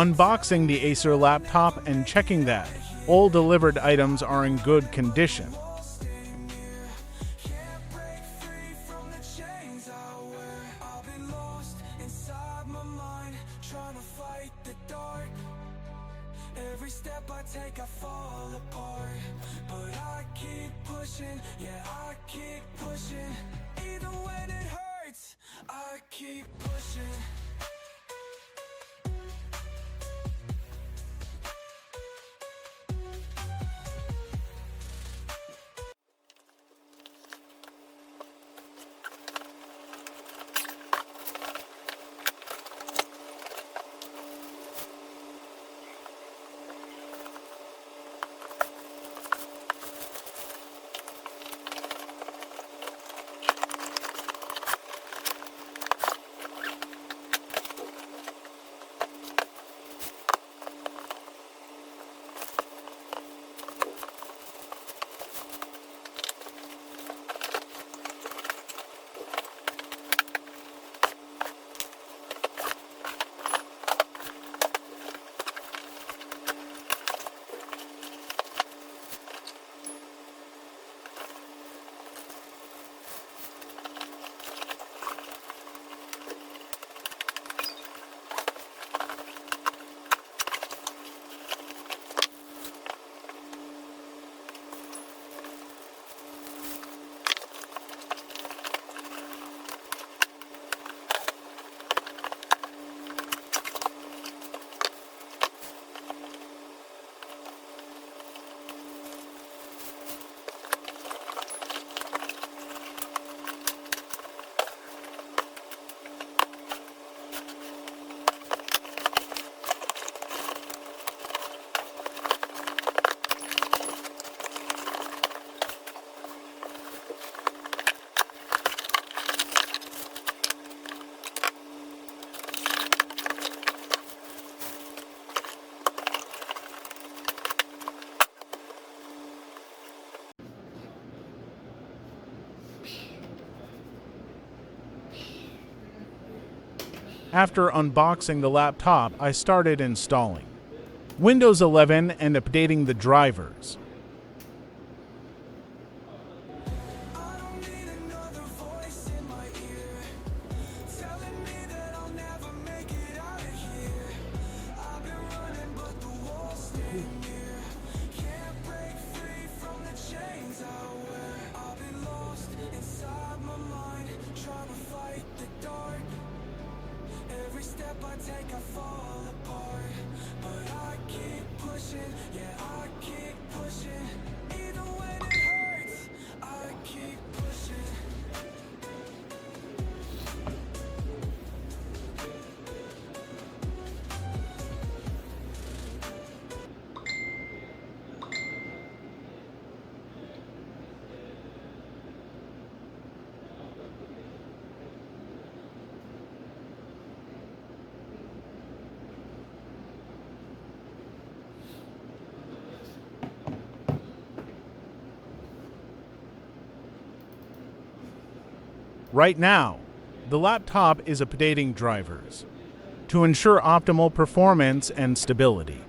unboxing the Acer laptop and checking that all delivered items are in good condition. Every step I take, I fall apart, but I keep pushing, yeah, I keep pushing. Even when it hurts, I keep pushing. After unboxing the laptop, I started installing Windows 11 and updating the drivers. I don't need another voice in my ear telling me that I'll never make it out of here. I've been running, but the walls stay near. Can't break free from the chains I wear. I've been lost inside my mind, trying to fight the dark. Every step I take, I fall apart, but I keep pushing, yeah, I keep pushing. Even when it hurts, I keep pushing. Right now, the laptop is updating drivers to ensure optimal performance and stability.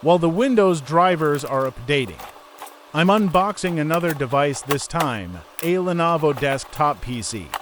While the Windows drivers are updating, I'm unboxing another device this time, a Lenovo desktop PC.